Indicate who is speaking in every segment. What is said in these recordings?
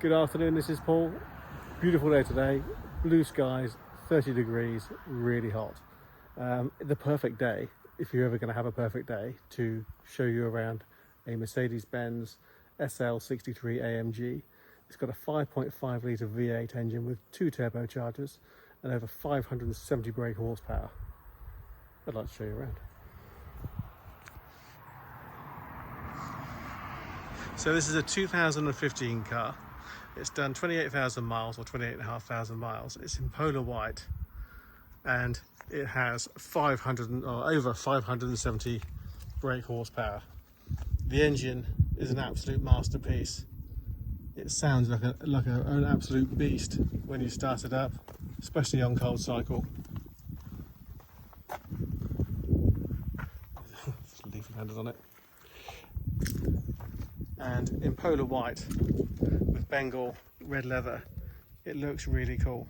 Speaker 1: Good afternoon, this is Paul. Beautiful day today, blue skies, 30 degrees, really hot. The perfect day, if you're ever going to have a perfect day, to show you around a Mercedes-Benz SL63 AMG. It's got a 5.5 litre V8 engine with 2 turbochargers and over 570 brake horsepower. I'd like to show you around. So this is a 2015 car. It's done 28,000 miles or 28,500 miles. It's in polar white and it has over 570 brake horsepower. The engine is an absolute masterpiece. It sounds like an absolute beast when you start it up, especially on cold cycle. Leaf landed on it. And in polar white with Bengal red leather, it looks really cool.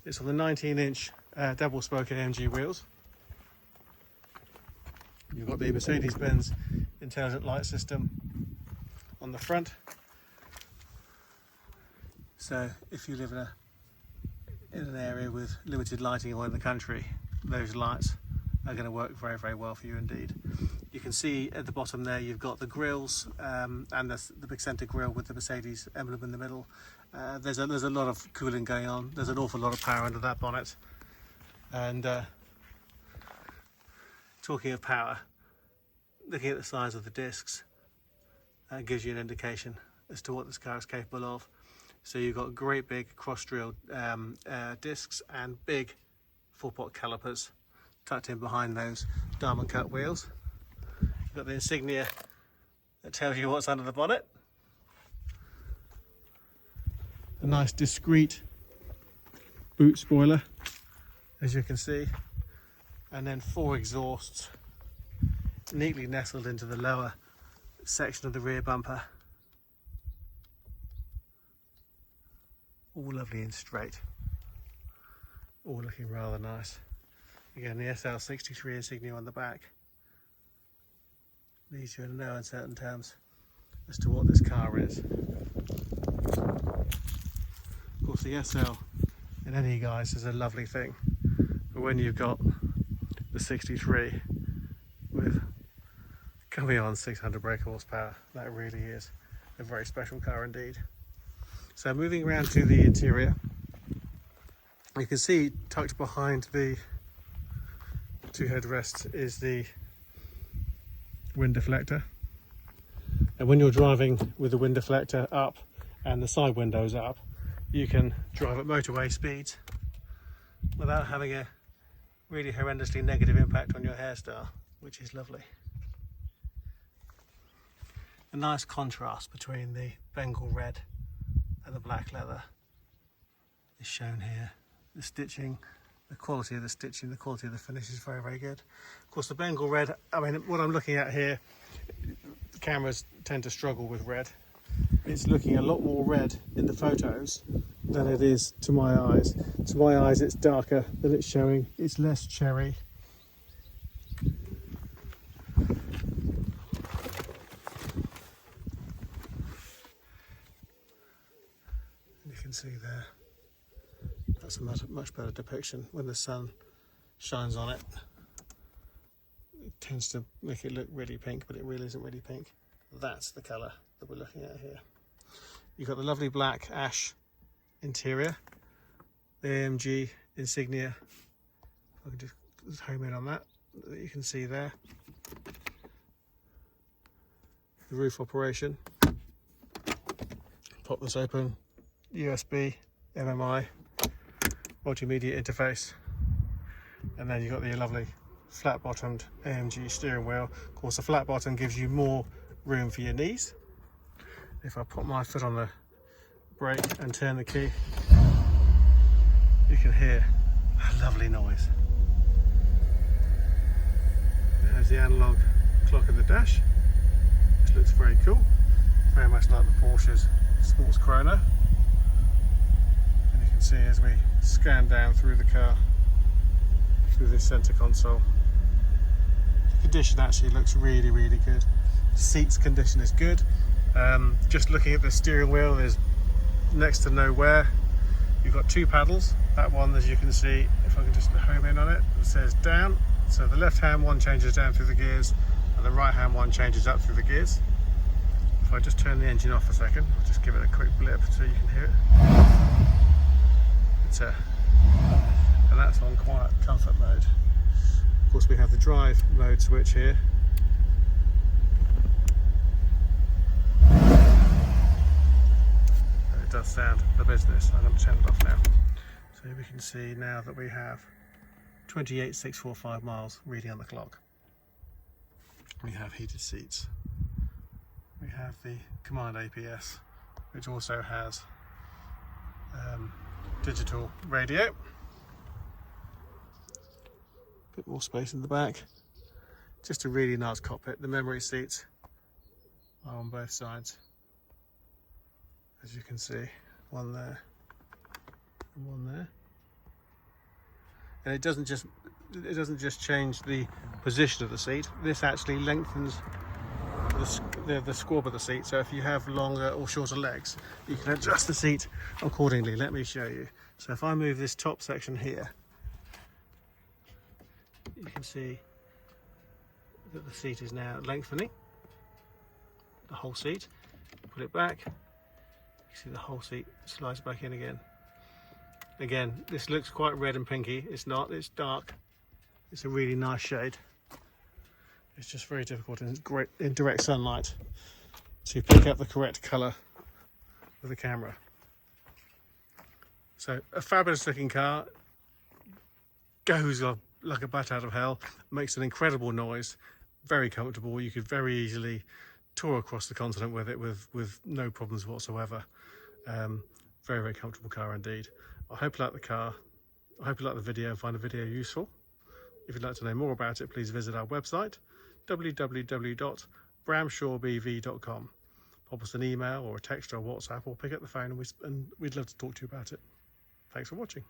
Speaker 1: It's on the 19-inch double spoke AMG wheels. You've got the Mercedes-Benz intelligent light system on the front. So if you live in an area with limited lighting or in the country, those lights are going to work very, very well for you indeed. You can see at the bottom there you've got the grills and the big centre grille with the Mercedes emblem in the middle. There's a lot of cooling going on. There's an awful lot of power under that bonnet. And talking of power, looking at the size of the discs gives you an indication as to what this car is capable of. So you've got great big cross-drilled discs and big 4-pot calipers tucked in behind those diamond cut wheels. You've got the insignia that tells you what's under the bonnet. A nice discreet boot spoiler, as you can see, and then 4 exhausts neatly nestled into the lower section of the rear bumper. All lovely and straight, all looking rather nice. Again, the SL63 insignia on the back leaves you in no uncertain terms as to what this car is. Of course, the SL in any guise is a lovely thing, but when you've got the 63 with coming on 600 brake horsepower, that really is a very special car indeed. So moving around to the interior, you can see tucked behind the 2 headrests is the wind deflector, and when you're driving with the wind deflector up and the side windows up, you can drive at motorway speeds without having a really horrendously negative impact on your hairstyle, which is lovely. A nice contrast between the Bengal red and the black leather is shown here. The stitching, the quality of the stitching, the quality of the finish is very, very good. Of course, the Bengal red, I mean, what I'm looking at here, the cameras tend to struggle with red. It's looking a lot more red in the photos than it is to my eyes. To my eyes, it's darker than it's showing. It's less cherry. You can see there, that's a much better depiction. When the sun shines on it, it tends to make it look really pink, but it really isn't really pink. That's the colour that we're looking at here. You've got the lovely black ash interior, the AMG insignia. I can just home in on that you can see there. The roof operation. Pop this open. USB, MMI, multimedia interface, and then you've got the lovely flat-bottomed AMG steering wheel. Of course, the flat bottom gives you more room for your knees. If I put my foot on the brake and turn the key, you can hear a lovely noise. There's the analog clock in the dash, which looks very cool, very much like the Porsche's Sports Chrono. See as we scan down through the car, through this centre console, the condition actually looks really, really good. The seats condition is good. Just looking at the steering wheel, there's next to no wear. You've got two paddles. That one, as you can see, if I can just home in on it, it says down. So the left hand one changes down through the gears and the right hand one changes up through the gears. If I just turn the engine off a second, I'll just give it a quick blip so you can hear it. And that's on quiet comfort mode. Of course, we have the drive mode switch here. It does sound the business. I'm going to turn it off now. So we can see now that we have 28,645 miles reading on the clock. We have heated seats. We have the command APS, which also has digital radio. Bit more space in the back. Just a really nice cockpit. The memory seats are on both sides. As you can see, one there and one there. And it doesn't just change the position of the seat. This actually lengthens the squab of the seat. So if you have longer or shorter legs, you can adjust the seat accordingly. Let me show you. So if I move this top section here, you can see that the seat is now lengthening. The whole seat. Put it back. You see the whole seat slides back in again. Again, this looks quite red and pinky. It's not, it's dark. It's a really nice shade. It's just very difficult in direct sunlight to pick up the correct colour with the camera. So a fabulous looking car, goes like a bat out of hell, makes an incredible noise, very comfortable. You could very easily tour across the continent with it with no problems whatsoever. Very, very comfortable car indeed. I hope you like the car. I hope you like the video and find the video useful. If you'd like to know more about it, please visit our website, www.bramshawebv.com. Pop us an email or a text or a WhatsApp, or pick up the phone and we'd love to talk to you about it. Thanks for watching.